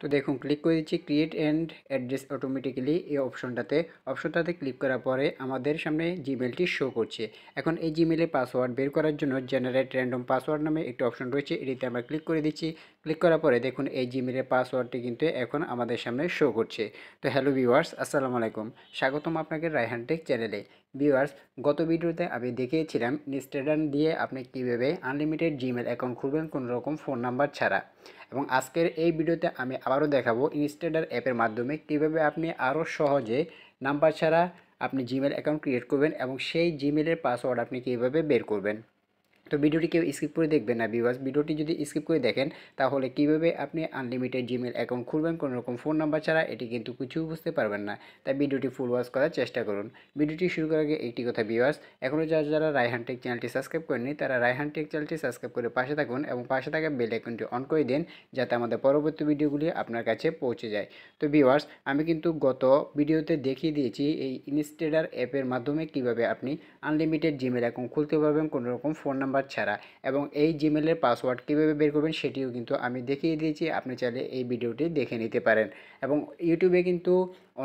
তো দেখুন ক্লিক করে দিচ্ছি ক্রিয়েট অ্যান্ড অ্যাড্রেস অটোমেটিক্যালি এই অপশনটাতে ক্লিক করার পরে আমাদের সামনে জিমেলটি শো করছে। এখন এই জিমেলে পাসওয়ার্ড বের করার জন্য জেনারেট র্যান্ডম পাসওয়ার্ড নামে একটি অপশন রয়েছে, এটিতে আমরা ক্লিক করে দিচ্ছি। ক্লিক করার পরে দেখুন এই জিমেলের পাসওয়ার্ডটি কিন্তু এখন আমাদের সামনে শো করছে। তো হ্যালো ভিউয়ার্স, আসসালামু আলাইকুম, স্বাগতম আপনাকে রায়হান টেক চ্যানেলে। ভিউয়ার্স, গত ভিডিওতে আমি দেখিয়েছিলাম ইনস্টাগ্রাম দিয়ে আপনি কীভাবে আনলিমিটেড জিমেল অ্যাকাউন্ট খুলবেন কোনো রকম ফোন নাম্বার ছাড়া, এবং আজকের এই ভিডিওতে আমি আবারও দেখাবো ইনস্টাডার অ্যাপের মাধ্যমে কীভাবে আপনি আরও সহজে নাম্বার ছাড়া আপনি জিমেল অ্যাকাউন্ট ক্রিয়েট করবেন এবং সেই জিমেলের পাসওয়ার্ড আপনি কীভাবে বের করবেন। তো ভিডিওটি কেউ স্কিপ করে দেখবেন না ভিউয়ার্স, ভিডিওটি যদি স্কিপ করে দেখেন তাহলে কীভাবে আপনি আনলিমিটেড জিমেল অ্যাকাউন্ট খুলবেন কোনো রকম ফোন নাম্বার ছাড়া, এটি কিন্তু কিছু বুঝতে পারবেন না। তাই ভিডিওটি ফুল ওয়াচ করার চেষ্টা করুন। ভিডিওটি শুরু করার আগে একটি কথা ভিউয়ার্স, এখনও যারা রায়হান টেক চ্যানেলটি সাবস্ক্রাইব করেননি তারা রায়হান টেক চ্যানেলটি সাবস্ক্রাইব করে পাশে থাকুন এবং পাশে থাকা বেল আইকনটি অন করে দিন যাতে আমাদের পরবর্তী ভিডিওগুলি আপনার কাছে পৌঁছে যায়। তো ভিউয়ার্স, আমি কিন্তু গত ভিডিওতে দেখিয়ে দিয়েছি এই ইনস্টাডার অ্যাপের মাধ্যমে কীভাবে আপনি আনলিমিটেড জিমেল অ্যাকাউন্ট খুলতে পারবেন কোনো রকম ফোন নাম্বার ছাড়া, এবং এই জিমেলের পাসওয়ার্ড কীভাবে বের করবেন সেটিও কিন্তু আমি দেখিয়ে দিয়েছি। আপনি চাইলে এই ভিডিওটি দেখে নিতে পারেন। এবং ইউটিউবে কিন্তু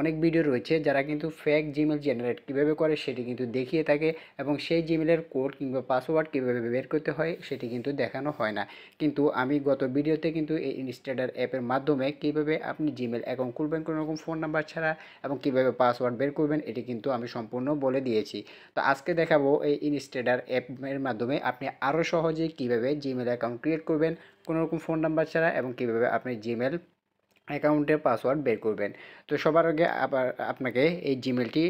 অনেক ভিডিও রয়েছে যারা কিন্তু ফেক জিমেল জেনারেট কীভাবে করে সেটি কিন্তু দেখিয়ে থাকে, এবং সেই জিমেলের কোড কিংবা পাসওয়ার্ড কীভাবে বের করতে হয় সেটি কিন্তু দেখানো হয় না। কিন্তু আমি গত ভিডিওতে কিন্তু এই ইনস্টাডার অ্যাপের মাধ্যমে কীভাবে আপনি জিমেল অ্যাকাউন্ট খুলবেন কোনো রকম ফোন নাম্বার ছাড়া এবং কীভাবে পাসওয়ার্ড বের করবেন এটি কিন্তু আমি সম্পূর্ণ বলে দিয়েছি। তো আজকে দেখাবো এই ইনস্টাডার অ্যাপের মাধ্যমে আপনি আরও সহজে কীভাবে জিমেল অ্যাকাউন্ট ক্রিয়েট করবেন কোনো রকম ফোন নাম্বার ছাড়া এবং কীভাবে আপনি জিমেল অ্যাকাউন্টের পাসওয়ার্ড বের করবেন। তো সবার আগে আপনাকে এই জিমেলটি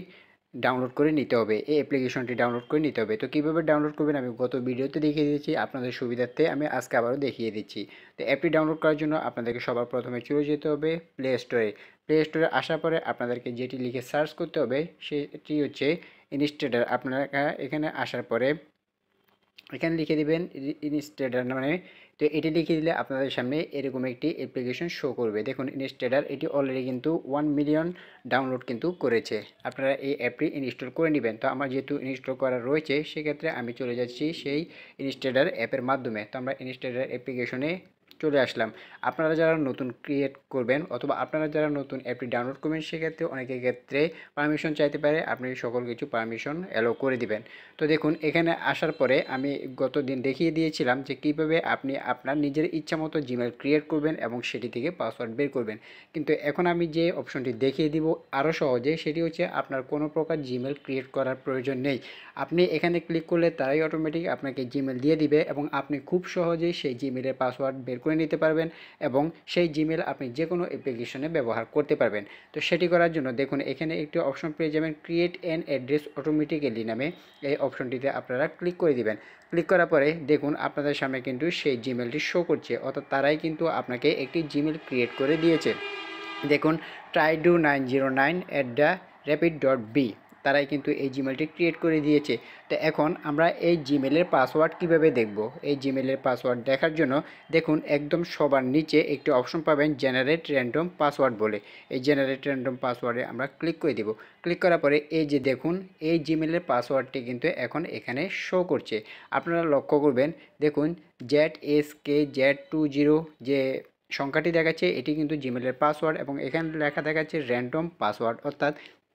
ডাউনলোড করে নিতে হবে, এই অ্যাপ্লিকেশনটি ডাউনলোড করে নিতে হবে। তো কীভাবে ডাউনলোড করবেন আমি গত ভিডিওতে দেখিয়ে দিয়েছি, আপনাদের সুবিধার্থে আমি আজকে আবারও দেখিয়ে দিচ্ছি। তো অ্যাপটি ডাউনলোড করার জন্য আপনাদেরকে সবার প্রথমে চলে যেতে হবে প্লে স্টোরে। প্লে স্টোরে আসার পরে আপনাদেরকে যেটি লিখে সার্চ করতে হবে সেটি হচ্ছে ইনস্টাডার। আপনারা এখানে আসার পরে এখানে লিখে দেবেন ইনস্টাডার মানে, তো এটি লিখে দিলে আপনাদের সামনে এরকম একটি অ্যাপ্লিকেশন শো করবে। দেখুন ইনস্টাডার এটি অলরেডি কিন্তু 1 মিলিয়ন ডাউনলোড কিন্তু করেছে। আপনারা এই অ্যাপটি ইনস্টল করে নেবেন। তো আমার যেহেতু ইনস্টল করা রয়েছে সেক্ষেত্রে আমি চলে যাচ্ছি সেই ইনস্টাডার অ্যাপের মাধ্যমে। তো আমরা ইনস্টাডার অ্যাপ্লিকেশনে চলে আসলাম। আপনারা যারা নতুন ক্রিয়েট করবেন অথবা আপনারা যারা নতুন অ্যাপটি ডাউনলোড করবেন সেক্ষেত্রে অনেকের ক্ষেত্রে পারমিশন চাইতে পারে, আপনি সকল কিছু পারমিশন অ্যালো করে দিবেন। তো দেখুন এখানে আসার পরে আমি গত দিন দেখিয়ে দিয়েছিলাম যে কীভাবে আপনি আপনার নিজের ইচ্ছা মতো জিমেল ক্রিয়েট করবেন এবং সেটি থেকে পাসওয়ার্ড বের করবেন। কিন্তু এখন আমি যে অপশনটি দেখিয়ে দিব আরও সহজে, সেটি হচ্ছে আপনার কোনো প্রকার জিমেল ক্রিয়েট করার প্রয়োজন নেই। আপনি এখানে ক্লিক করলে তারাই অটোমেটিক আপনাকে জিমেল দিয়ে দিবে এবং আপনি খুব সহজেই সেই জিমেলের পাসওয়ার্ড বের করে নিতে পারবেন এবং সেই জিমেল আপনি যে কোনো অ্যাপ্লিকেশনে ব্যবহার করতে পারবেন। তো সেটি করার জন্য দেখুন এখানে একটি অপশন পেয়ে যাবেন ক্রিয়েট অ্যান অ্যাড্রেস অটোমেটিক্যালি নামে, এই অপশনটিতে আপনারা ক্লিক করে দিবেন। ক্লিক করার পরে দেখুন আপনাদের সামনে কিন্তু সেই জিমেলটি শো করছে, অর্থাৎ তারাই কিন্তু আপনাকে একটি জিমেল ক্রিয়েট করে দিয়েছে। দেখুন try2909@rapid.b, তারাই কিন্তু এই জিমেলটি ক্রিয়েট করে দিয়েছে। তো এখন আমরা এই জিমেলের পাসওয়ার্ড কিভাবে দেখব, এই জিমেলের পাসওয়ার্ড দেখার জন্য দেখুন একদম সবার নিচে একটি অপশন পাবেন জেনারেট র্যান্ডম পাসওয়ার্ড বলে। এই জেনারেট র্যান্ডম পাসওয়ার্ডে আমরা ক্লিক করে দেব। ক্লিক করার পরে এই যে দেখুন এই জিমেলের পাসওয়ার্ডটি কিন্তু এখন এখানে শো করছে। আপনারা লক্ষ্য করবেন দেখুন ZSKZ20 যে সংখ্যাটি দেখাচ্ছে এটি কিন্তু জিমেলের পাসওয়ার্ড এবং এখানে লেখা দেখাচ্ছে র্যান্ডম পাসওয়ার্ড, অর্থাৎ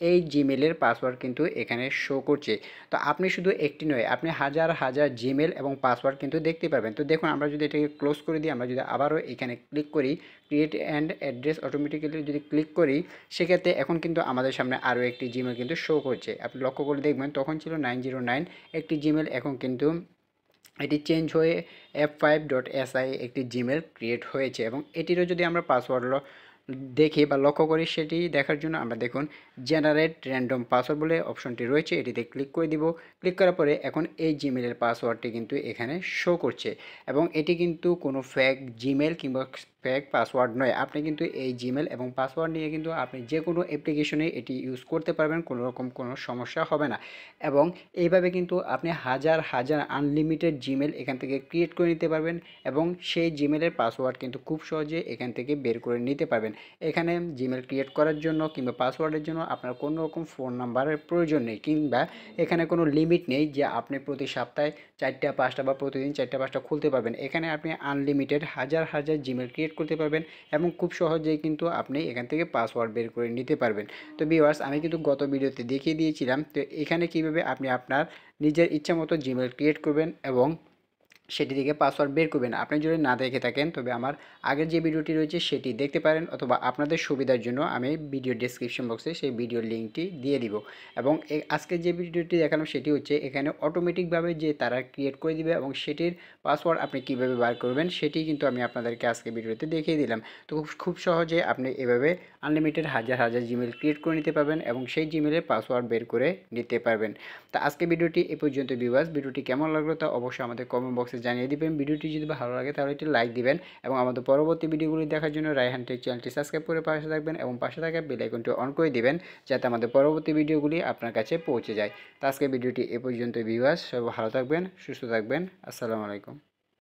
এই জিমেলের পাসওয়ার্ড কিন্তু এখানে শো করছে। তো আপনি শুধু একটি নয়, আপনি হাজার হাজার জিমেল এবং পাসওয়ার্ড কিন্তু দেখতে পারবেন। তো দেখুন আমরা যদি এটাকে ক্লোজ করে দিই, আমরা যদি আবারও এখানে ক্লিক করি ক্রিয়েট অ্যান্ড অ্যাড্রেস অটোমেটিক্যালি যদি ক্লিক করি সেক্ষেত্রে এখন কিন্তু আমাদের সামনে আরও একটি জিমেল কিন্তু শো করছে। আপনি লক্ষ্য করে দেখবেন তখন ছিল 909 একটি জিমেল, এখন কিন্তু এটি চেঞ্জ হয়ে f5.si একটি জিমেল ক্রিয়েট হয়েছে। এবং এটিরও যদি আমরা পাসওয়ার্ড দেখি বা লক্ষ্য করি সেটি দেখার জন্য আমরা দেখুন জেনারেট র্যান্ডম পাসওয়ার্ড বলে অপশনটি রয়েছে, এটিতে ক্লিক করে দিব। ক্লিক করার পরে এখন এই জিমেলের পাসওয়ার্ডটি কিন্তু এখানে শো করছে এবং এটি কিন্তু কোনো ফেক জিমেল কিংবা ফেক পাসওয়ার্ড নয়। আপনি কিন্তু এই জিমেল এবং পাসওয়ার্ড নিয়ে কিন্তু আপনি যে কোনো অ্যাপ্লিকেশনে এটি ইউজ করতে পারবেন, কোনো রকম কোনো সমস্যা হবে না। এবং এইভাবে কিন্তু আপনি হাজার হাজার আনলিমিটেড জিমেল এখান থেকে ক্রিয়েট করে নিতে পারবেন এবং সেই জিমেলের পাসওয়ার্ড কিন্তু খুব সহজে এখান থেকে বের করে নিতে পারবেন। এখানে জিমেল ক্রিয়েট করার জন্য কিংবা পাসওয়ার্ডের জন্য আপনার কোনো রকম ফোন নাম্বারের প্রয়োজন নেই, কিংবা এখানে কোনো লিমিট নেই যে আপনি প্রতি সপ্তাহে 4টা 5টা বা প্রতিদিন 4টা 5টা খুলতে পারবেন। এখানে আপনি আনলিমিটেড হাজার হাজার জিমেল ক্রিয়েট ক্রিয়েট করতে পারবেন এবং খুব সহজেই কিন্তু আপনি এখান থেকে পাসওয়ার্ড বের করে নিতে পারবেন। তো ভিউয়ার্স, আমি কিন্তু গত ভিডিওতে দেখিয়ে দিয়েছিলাম তো এখানে কিভাবে আপনি আপনার নিজের ইচ্ছা মতো জিমেল ক্রিয়েট করবেন এবং সেটি থেকে পাসওয়ার্ড বের করবেন। আপনি যদি না দেখে থাকেন তবে আমার আগের যে ভিডিওটি রয়েছে সেটি দেখতে পারেন, অথবা আপনাদের সুবিধার জন্য আমি ভিডিও ডেসক্রিপশন বক্সে সেই ভিডিওর লিঙ্কটি দিয়ে দিব। এবং আজকে যে ভিডিওটি দেখালাম সেটি হচ্ছে এখানে অটোমেটিকভাবে যে তারা ক্রিয়েট করে দিবে এবং সেটির পাসওয়ার্ড আপনি কীভাবে বার করবেন সেটি কিন্তু আমি আপনাদেরকে আজকে ভিডিওতে দেখিয়ে দিলাম। তো খুব সহজে আপনি এভাবে আনলিমিটেড হাজার হাজার জিমেল ক্রিয়েট করে নিতে পারবেন এবং সেই জিমেলের পাসওয়ার্ড বের করে নিতে পারবেন। তো আজকে ভিডিওটি এ পর্যন্ত ভিউয়ার্স, ভিডিওটি কেমন লাগলো তা অবশ্যই আমাদের কমেন্ট বক্সে জানিয়ে দিবেন। ভিডিওটি যদি ভালো লাগে তাহলে একটি লাইক দিবেন এবং আমাদের পরবর্তী ভিডিওগুলি দেখার জন্য রায়হান টেক চ্যানেলটি সাবস্ক্রাইব করে পাশে থাকবেন এবং পাশে থাকা বেল আইকনটি অন করে দিবেন যাতে আমাদের পরবর্তী ভিডিওগুলি আপনার কাছে পৌঁছে যায়। তো আজকে ভিডিওটি এ পর্যন্ত ভিউয়ার্স, সবাই ভালো থাকবেন, সুস্থ থাকবেন। আসসালামু আলাইকুম।